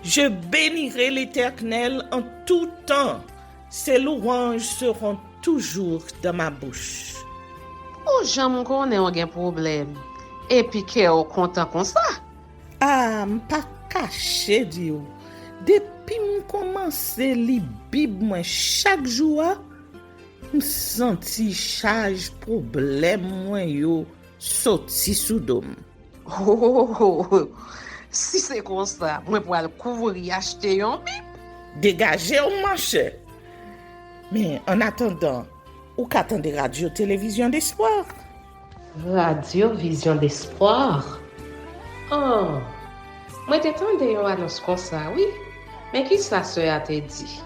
Je bénirai l'Éternel en tout temps. Ses louanges seront toujours dans ma bouche. Oh, j'aime qu'on ait un problème. Et puis qu'elle est content comme ça. Ah, m'pas caché, Dieu. Depuis m'commence li Bible moi chaque jour, m'senti charge problème moi yo sorti sous dôme. Si c'est comme ça, moi pour aller couvrir acheter un Bible. Dégagez au marché. Mais en attendant, ou qu'attendez radio télévision d'espoir? Radio Vision d'Espoir. Oh, moi t'attendais une annonce comme ça, oui. Mais qui ça a te dit?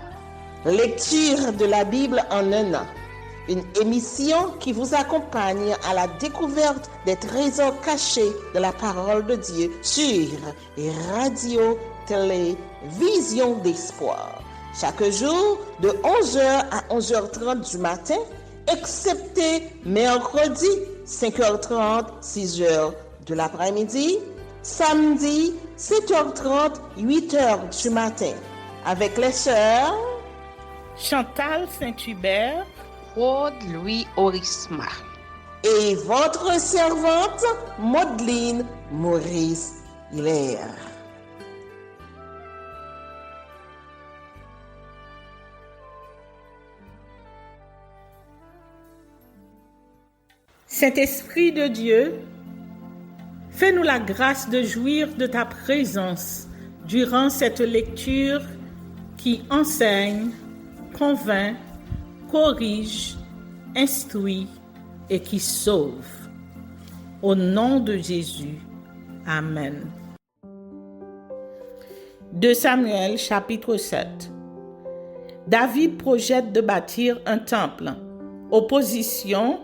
Lecture de la Bible en un an. Une émission qui vous accompagne à la découverte des trésors cachés de la parole de Dieu sur Radio Télévision d'Espoir. Chaque jour de 11h à 11h30 du matin, excepté mercredi 5h30, 6h de l'après-midi, samedi 7h30, 8h du matin, avec les sœurs Chantal Saint-Hubert, Claude Louis Orisma et votre servante Maudeline Maurice Hilaire. Saint-Esprit de Dieu, fais-nous la grâce de jouir de ta présence durant cette lecture qui enseigne, convainc, corrige, instruit et qui sauve. Au nom de Jésus. Amen. 2 Samuel chapitre 7. David projette de bâtir un temple. Opposition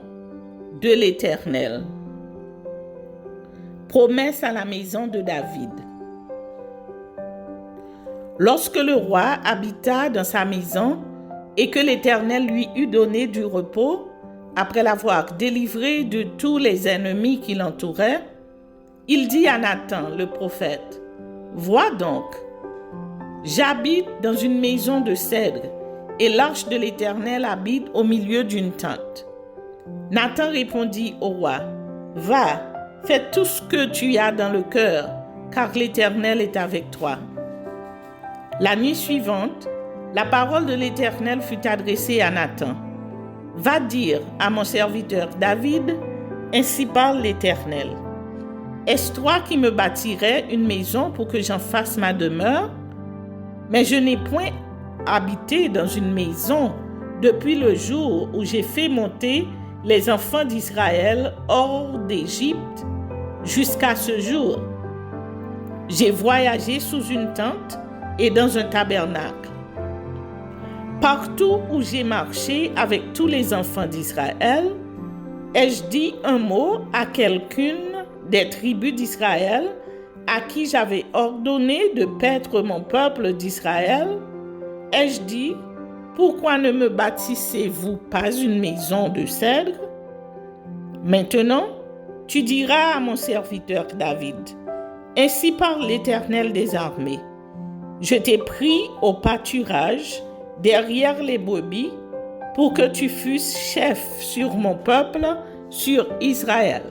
de l'Éternel. Promesse à la maison de David. Lorsque le roi habita dans sa maison et que l'Éternel lui eut donné du repos, après l'avoir délivré de tous les ennemis qui l'entouraient, il dit à Nathan, le prophète, « Vois donc, j'habite dans une maison de cèdre et l'arche de l'Éternel habite au milieu d'une tente. » Nathan répondit au roi, « Va, fais tout ce que tu as dans le cœur, car l'Éternel est avec toi. » La nuit suivante, la parole de l'Éternel fut adressée à Nathan. « Va dire à mon serviteur David, ainsi parle l'Éternel. Est-ce toi qui me bâtirais une maison pour que j'en fasse ma demeure? Mais je n'ai point habité dans une maison depuis le jour où j'ai fait monter les enfants d'Israël hors d'Égypte jusqu'à ce jour. J'ai voyagé sous une tente et dans un tabernacle. Partout où j'ai marché avec tous les enfants d'Israël, ai-je dit un mot à quelqu'une des tribus d'Israël à qui j'avais ordonné de paître mon peuple d'Israël? Ai-je dit, pourquoi ne me bâtissez-vous pas une maison de cèdre? Maintenant, tu diras à mon serviteur David, ainsi parle l'Éternel des armées. Je t'ai pris au pâturage derrière les brebis pour que tu fusses chef sur mon peuple, sur Israël.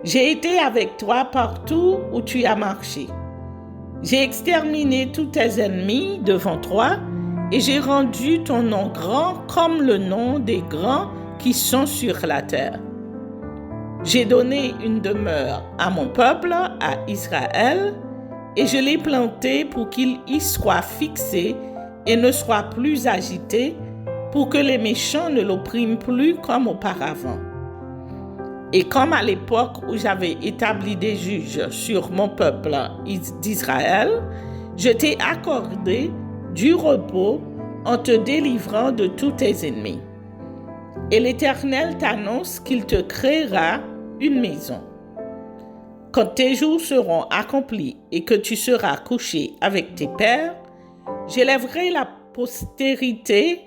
J'ai été avec toi partout où tu as marché. J'ai exterminé tous tes ennemis devant toi et j'ai rendu ton nom grand comme le nom des grands qui sont sur la terre. J'ai donné une demeure à mon peuple, à Israël, et je l'ai planté pour qu'il y soit fixé et ne soit plus agité, pour que les méchants ne l'oppriment plus comme auparavant. Et comme à l'époque où j'avais établi des juges sur mon peuple d'Israël, je t'ai accordé du repos en te délivrant de tous tes ennemis. Et l'Éternel t'annonce qu'il te créera une maison. Quand tes jours seront accomplis et que tu seras couché avec tes pères, j'élèverai la postérité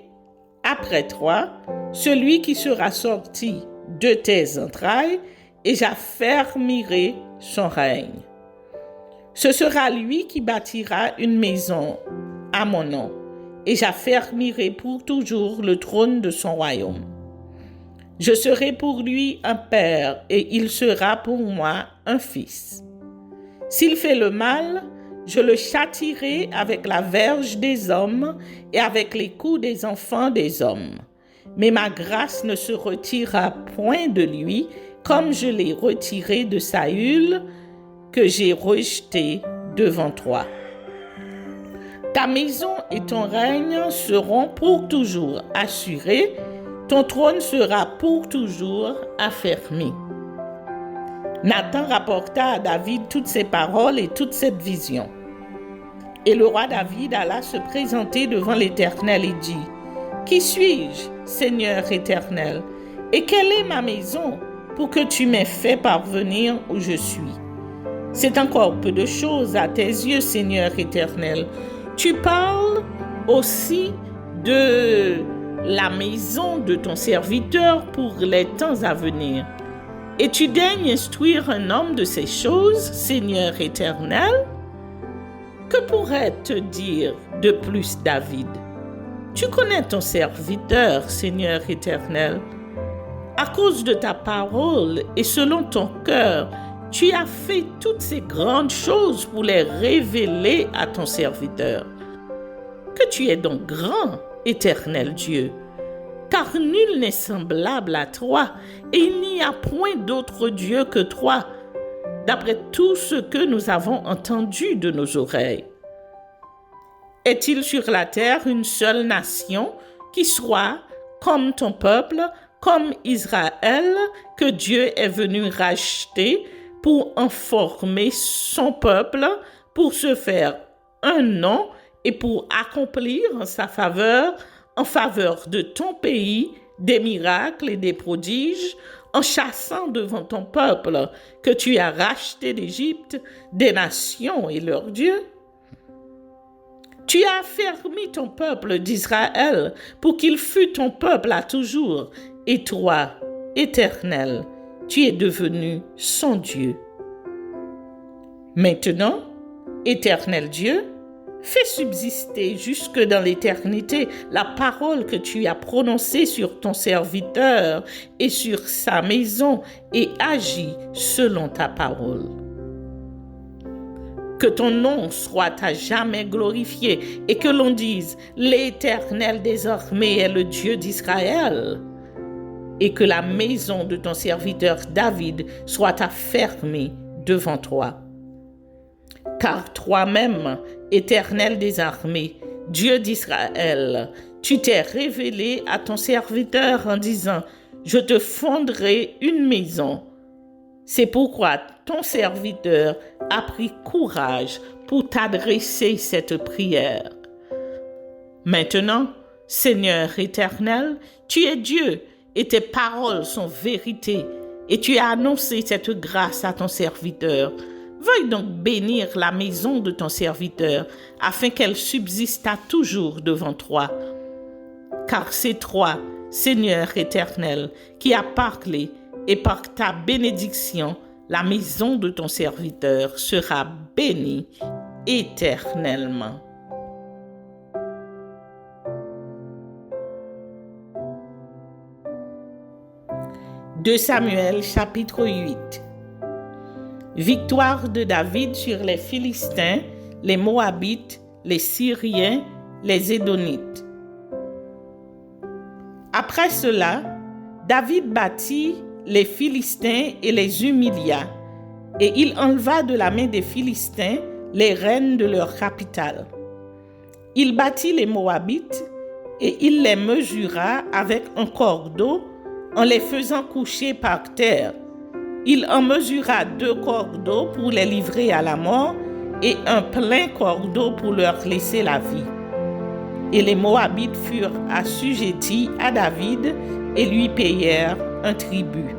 après toi, celui qui sera sorti de tes entrailles, et j'affermirai son règne. Ce sera lui qui bâtira une maison à mon nom, et j'affermirai pour toujours le trône de son royaume. Je serai pour lui un père, et il sera pour moi un fils. S'il fait le mal, je le châtierai avec la verge des hommes et avec les coups des enfants des hommes. Mais ma grâce ne se retirera point de lui, comme je l'ai retiré de Saül, que j'ai rejeté devant toi. Ta maison et ton règne seront pour toujours assurés, ton trône sera pour toujours affermi. Nathan rapporta à David toutes ces paroles et toute cette vision. Et le roi David alla se présenter devant l'Éternel et dit, « Qui suis-je, Seigneur éternel, et quelle est ma maison pour que tu m'aies fait parvenir où je suis? C'est encore peu de choses à tes yeux, Seigneur éternel. Tu parles aussi de la maison de ton serviteur pour les temps à venir. Et tu daignes instruire un homme de ces choses, Seigneur éternel? Que pourrait te dire de plus David? Tu connais ton serviteur, Seigneur éternel. À cause de ta parole et selon ton cœur, tu as fait toutes ces grandes choses pour les révéler à ton serviteur. Que tu es donc grand, éternel Dieu, car nul n'est semblable à toi, et il n'y a point d'autre Dieu que toi, d'après tout ce que nous avons entendu de nos oreilles. Est-il sur la terre une seule nation qui soit comme ton peuple, comme Israël, que Dieu est venu racheter pour en former son peuple, pour se faire un nom et pour accomplir en sa faveur, en faveur de ton pays, des miracles et des prodiges, en chassant devant ton peuple que tu as racheté d'Égypte, des nations et leurs dieux? Tu as affermi ton peuple d'Israël pour qu'il fût ton peuple à toujours, et toi, Éternel, tu es devenu son Dieu. Maintenant, Éternel Dieu, fais subsister jusque dans l'éternité la parole que tu as prononcée sur ton serviteur et sur sa maison, et agis selon ta parole. Que ton nom soit à jamais glorifié et que l'on dise « L'Éternel désormais est le Dieu d'Israël » et que la maison de ton serviteur David soit affermie devant toi. Car toi-même, Éternel des armées, Dieu d'Israël, tu t'es révélé à ton serviteur en disant « Je te fonderai une maison ». C'est pourquoi ton serviteur a pris courage pour t'adresser cette prière. Maintenant, Seigneur éternel, tu es Dieu et tes paroles sont vérité, et tu as annoncé cette grâce à ton serviteur. Veuille donc bénir la maison de ton serviteur, afin qu'elle subsiste à toujours devant toi. Car c'est toi, Seigneur éternel, qui as parlé, et par ta bénédiction, la maison de ton serviteur sera bénie éternellement. De Samuel chapitre 8. Victoire de David sur les Philistins, les Moabites, les Syriens, les Édonites. Après cela, David battit les Philistins et les humilia, et il enleva de la main des Philistins les reines de leur capitale. Il battit les Moabites, et il les mesura avec un cordeau en les faisant coucher par terre. Il en mesura 2 cordeaux pour les livrer à la mort et un plein cordeau pour leur laisser la vie. Et les Moabites furent assujettis à David et lui payèrent un tribut.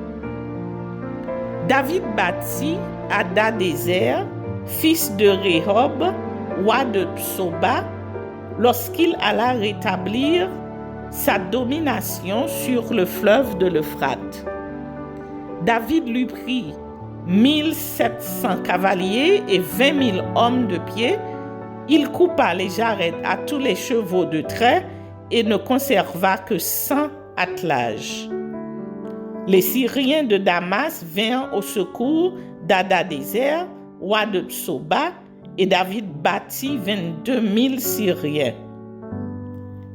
David bâtit Hadadézer, fils de Rehob, roi de Psoba, lorsqu'il alla rétablir sa domination sur le fleuve de l'Euphrate. David lui prit 1700 cavaliers et 20 000 hommes de pied. Il coupa les jarrets à tous les chevaux de trait et ne conserva que 100 attelages. Les Syriens de Damas vinrent au secours d'Hadadézer, roi de Tsoba, et David battit 22 000 Syriens.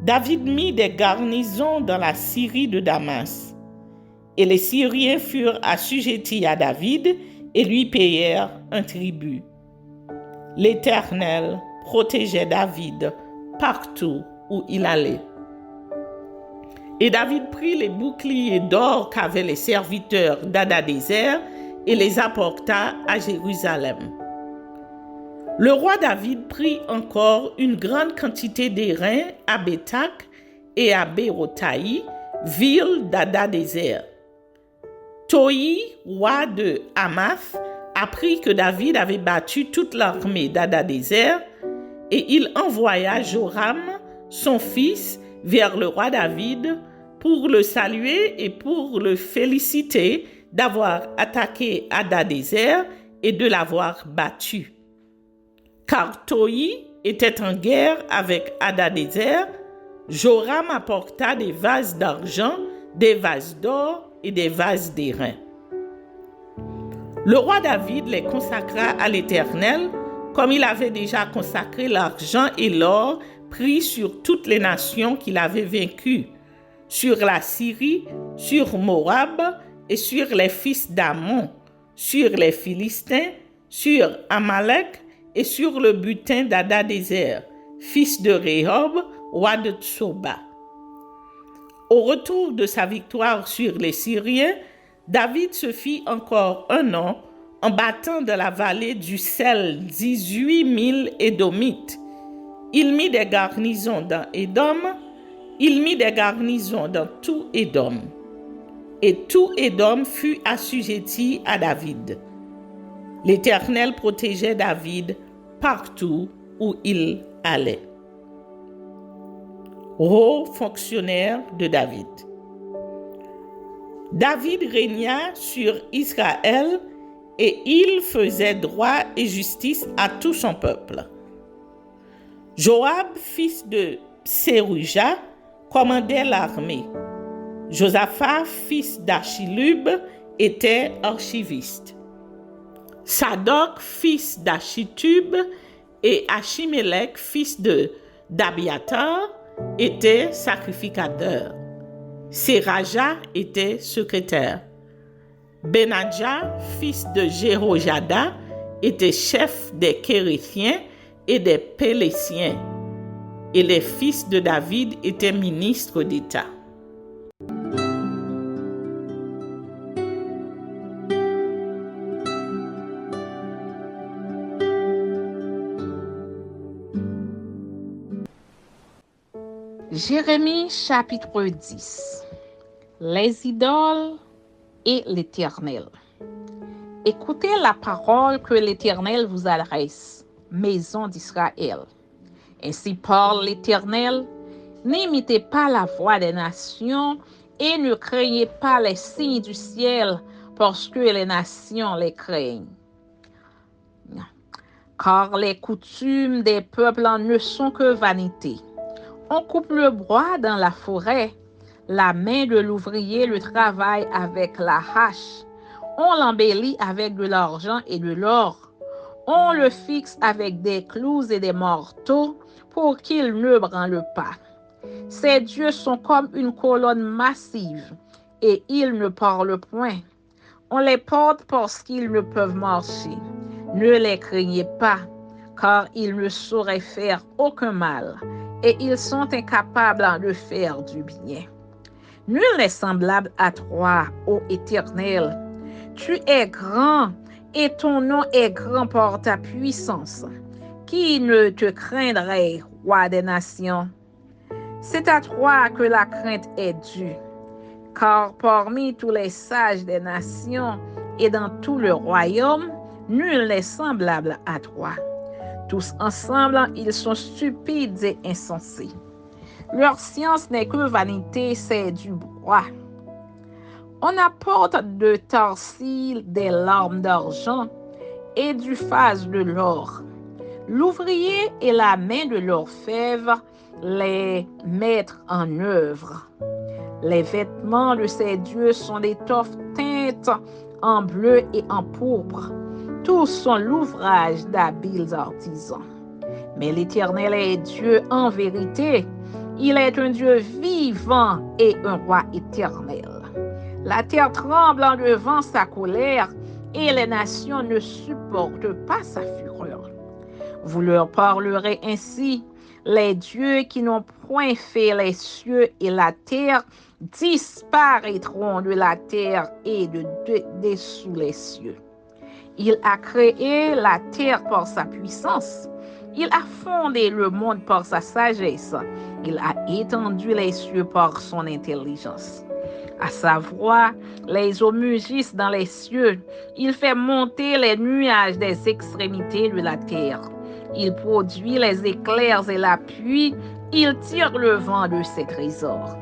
David mit des garnisons dans la Syrie de Damas, et les Syriens furent assujettis à David et lui payèrent un tribut. L'Éternel protégeait David partout où il allait. Et David prit les boucliers d'or qu'avaient les serviteurs d'Hadadézer et les apporta à Jérusalem. Le roi David prit encore une grande quantité d'airain à Béthac et à Bérotaï, ville d'Hadadézer. Toi, roi de Hamath, apprit que David avait battu toute l'armée d'Hadadézer et il envoya Joram, son fils, vers le roi David pour le saluer et pour le féliciter d'avoir attaqué Hadadézer et de l'avoir battu. Car Toi était en guerre avec Hadadézer, Joram apporta des vases d'argent, des vases d'or et des vases d'airain. Le roi David les consacra à l'Éternel, comme il avait déjà consacré l'argent et l'or pris sur toutes les nations qu'il avait vaincues, sur la Syrie, sur Moab et sur les fils d'Ammon, sur les Philistins, sur Amalek et sur le butin d'Hadadézer, fils de Rehob, roi de Tsoba. Au retour de sa victoire sur les Syriens, David se fit encore un an en battant dans la vallée du sel 18 000 Édomites. Il mit des garnisons dans Édom, il mit des garnisons dans tout Édom. Et tout Édom fut assujetti à David. L'Éternel protégeait David partout où il allait. Haut fonctionnaire de David. David régna sur Israël et il faisait droit et justice à tout son peuple. Joab, fils de Séruja, commandait l'armée. Josaphat, fils d'Achilub, était archiviste. Sadok, fils d'Achitub, et Achimélec, fils d'Abiatar, était sacrificateur. Séraja était secrétaire. Benadja, fils de Jérojada, était chef des Kéréthiens et des Pélétiens. Et les fils de David étaient ministres d'État. Jérémie chapitre 10. Les idoles et l'Éternel. Écoutez la parole que l'Éternel vous adresse, maison d'Israël. Ainsi parle l'Éternel, n'imitez pas la voix des nations et ne craignez pas les signes du ciel parce que les nations les craignent. Car les coutumes des peuples ne sont que vanité. On coupe le bois dans la forêt, la main de l'ouvrier le travaille avec la hache. On l'embellit avec de l'argent et de l'or. On le fixe avec des clous et des marteaux pour qu'il ne branle pas. Ces dieux sont comme une colonne massive et ils ne parlent point. On les porte parce qu'ils ne peuvent marcher. Ne les craignez pas, car ils ne sauraient faire aucun mal. Et ils sont incapables de faire du bien. Nul n'est semblable à toi, ô Éternel. Tu es grand et ton nom est grand par ta puissance. Qui ne te craindrait, roi des nations? C'est à toi que la crainte est due, car parmi tous les sages des nations et dans tout le royaume, nul n'est semblable à toi. Tous ensemble, ils sont stupides et insensés. Leur science n'est que vanité, c'est du bois. On apporte de Tarsis des larmes d'argent et du phase de l'or. L'ouvrier et la main de l'orfèvre les mettent en œuvre. Les vêtements de ces dieux sont d'étoffes teintes en bleu et en pourpre. Tous sont l'ouvrage d'habiles artisans. Mais l'Éternel est Dieu en vérité. Il est un Dieu vivant et un roi éternel. La terre tremble en devant sa colère et les nations ne supportent pas sa fureur. Vous leur parlerez ainsi: les dieux qui n'ont point fait les cieux et la terre disparaîtront de la terre et de dessous les cieux. Il a créé la terre par sa puissance. Il a fondé le monde par sa sagesse. Il a étendu les cieux par son intelligence. À sa voix, les eaux mugissent dans les cieux. Il fait monter les nuages des extrémités de la terre. Il produit les éclairs et la pluie. Il tire le vent de ses trésors.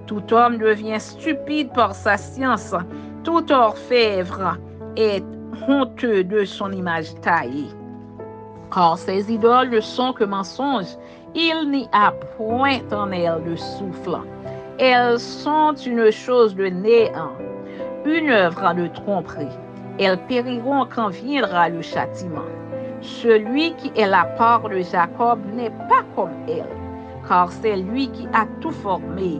Tout homme devient stupide par sa science. Tout orfèvre est honteux de son image taillée. Car ces idoles ne sont que mensonges. Il n'y a point en elles de souffle. Elles sont une chose de néant, une œuvre de tromperie. Elles périront quand viendra le châtiment. Celui qui est la part de Jacob n'est pas comme elle, car c'est lui qui a tout formé,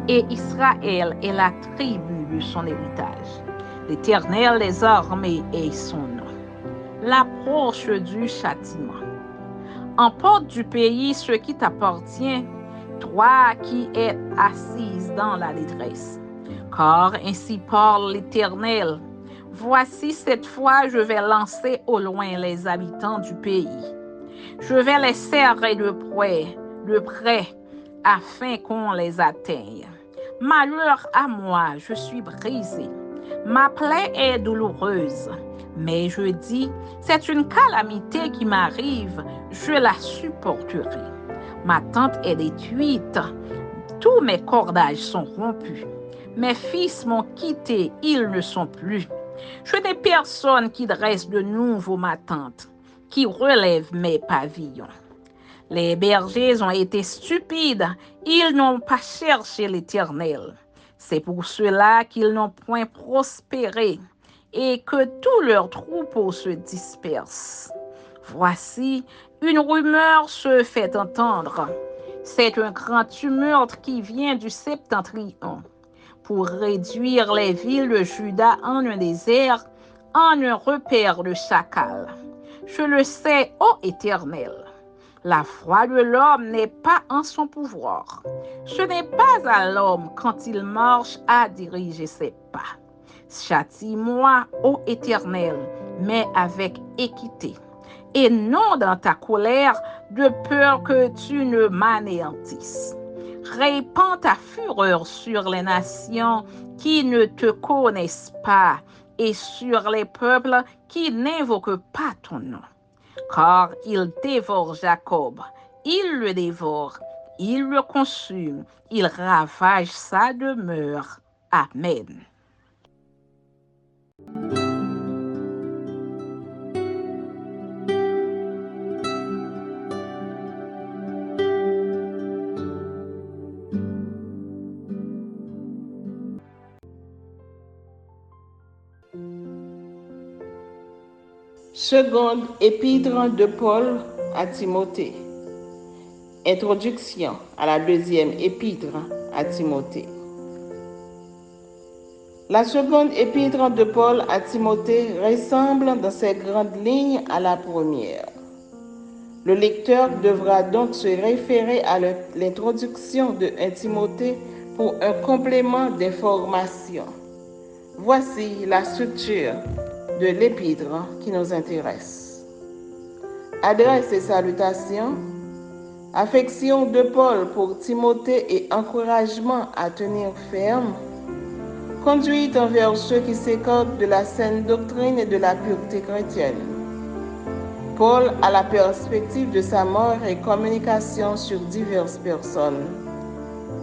et Israël est la tribu de son héritage. L'Éternel des armées est son nom. L'approche du châtiment. Emporte du pays ce qui t'appartient, toi qui es assise dans la détresse. Car ainsi parle l'Éternel: voici cette fois je vais lancer au loin les habitants du pays. Je vais les serrer de près, afin qu'on les atteigne. Malheur à moi, je suis brisé. Ma plaie est douloureuse. Mais je dis, c'est une calamité qui m'arrive, je la supporterai. Ma tente est détruite, tous mes cordages sont rompus. Mes fils m'ont quitté, ils ne sont plus. Je n'ai personne qui dresse de nouveau ma tente, qui relève mes pavillons. Les bergers ont été stupides, ils n'ont pas cherché l'Éternel. C'est pour cela qu'ils n'ont point prospéré et que tous leurs troupeaux se dispersent. Voici, une rumeur se fait entendre. C'est un grand tumulte qui vient du septentrion pour réduire les villes de Juda en un désert, en un repère de chacal. Je le sais, ô Éternel. La foi de l'homme n'est pas en son pouvoir. Ce n'est pas à l'homme quand il marche à diriger ses pas. Châtie-moi, ô Éternel, mais avec équité, et non dans ta colère, de peur que tu ne m'anéantisses. Répands ta fureur sur les nations qui ne te connaissent pas et sur les peuples qui n'invoquent pas ton nom. Car il dévore Jacob, il le dévore, il le consume, il ravage sa demeure. Amen. Seconde épître de Paul à Timothée. Introduction à la deuxième épître à Timothée. La seconde épître de Paul à Timothée ressemble dans ses grandes lignes à la première. Le lecteur devra donc se référer à l'introduction de 1 Timothée pour un complément d'information. Voici la structure de l'épître qui nous intéresse. Adresse et salutations, affection de Paul pour Timothée et encouragement à tenir ferme, conduite envers ceux qui s'écartent de la saine doctrine et de la pureté chrétienne. Paul a la perspective de sa mort et communication sur diverses personnes.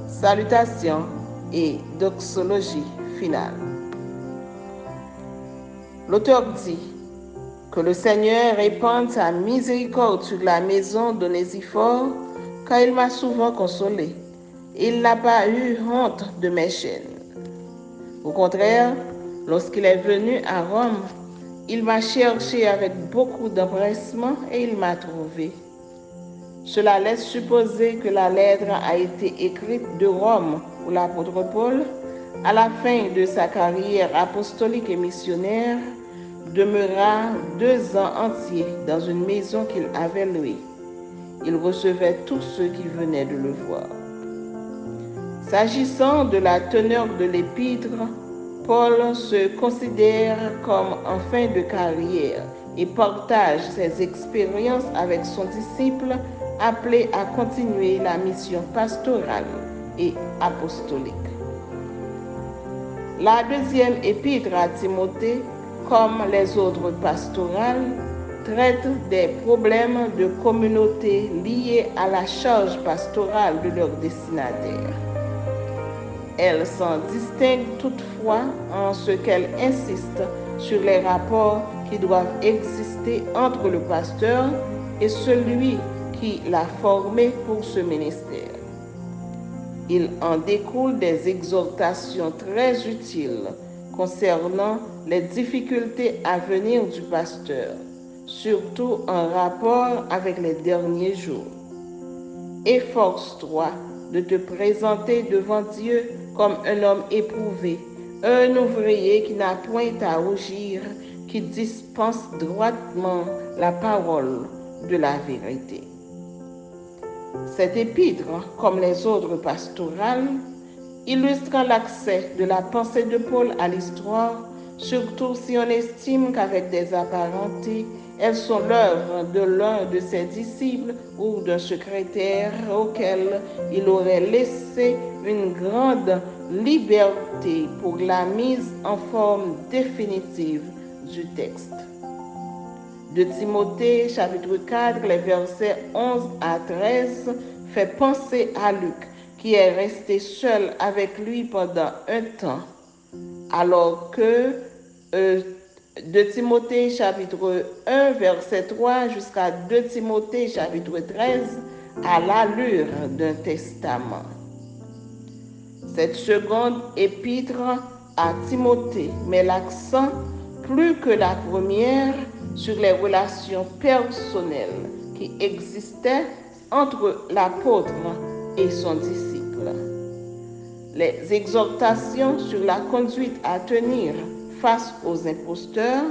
Salutations et doxologie finale. L'auteur dit que le Seigneur répande sa miséricorde sur la maison d'Onésiphore, car il m'a souvent consolé. Il n'a pas eu honte de mes chaînes. Au contraire, lorsqu'il est venu à Rome, il m'a cherché avec beaucoup d'empressement et il m'a trouvé. Cela laisse supposer que la lettre a été écrite de Rome où l'apôtre Paul, à la fin de sa carrière apostolique et missionnaire, demeura 2 ans entiers dans une maison qu'il avait louée. Il recevait tous ceux qui venaient de le voir. S'agissant de la teneur de l'épître, Paul se considère comme en fin de carrière et partage ses expériences avec son disciple appelé à continuer la mission pastorale et apostolique. La deuxième épître à Timothée, comme les autres pastorales, traite des problèmes de communauté liés à la charge pastorale de leur destinataire. Elle s'en distingue toutefois en ce qu'elle insiste sur les rapports qui doivent exister entre le pasteur et celui qui l'a formé pour ce ministère. Il en découle des exhortations très utiles concernant les difficultés à venir du pasteur, surtout en rapport avec les derniers jours. Efforce-toi de te présenter devant Dieu comme un homme éprouvé, un ouvrier qui n'a point à rougir, qui dispense droitement la parole de la vérité. Cette épître, comme les autres pastorales, illustre l'accès de la pensée de Paul à l'histoire, surtout si on estime qu'avec des apparentés, elles sont l'œuvre de l'un de ses disciples ou d'un secrétaire auquel il aurait laissé une grande liberté pour la mise en forme définitive du texte. De Timothée, chapitre 4, les versets 11 à 13, fait penser à Luc, qui est resté seul avec lui pendant un temps, alors que de Timothée chapitre 1 verset 3 jusqu'à 2 Timothée chapitre 13 à l'allure d'un testament. Cette seconde épître à Timothée met l'accent plus que la première sur les relations personnelles qui existaient entre l'apôtre et son disciple. Les exhortations sur la conduite à tenir face aux imposteurs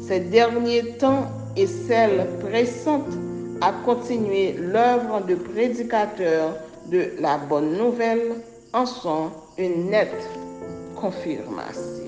ces derniers temps et celles pressantes à continuer l'œuvre de prédicateur de la bonne nouvelle en sont une nette confirmation.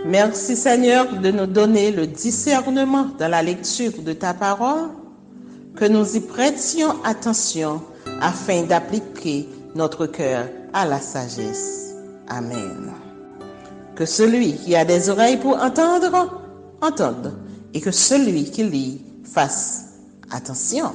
Merci Seigneur de nous donner le discernement dans la lecture de ta parole, que nous y prêtions attention afin d'appliquer notre cœur à la sagesse. Amen. Que celui qui a des oreilles pour entendre, entende, et que celui qui lit fasse attention.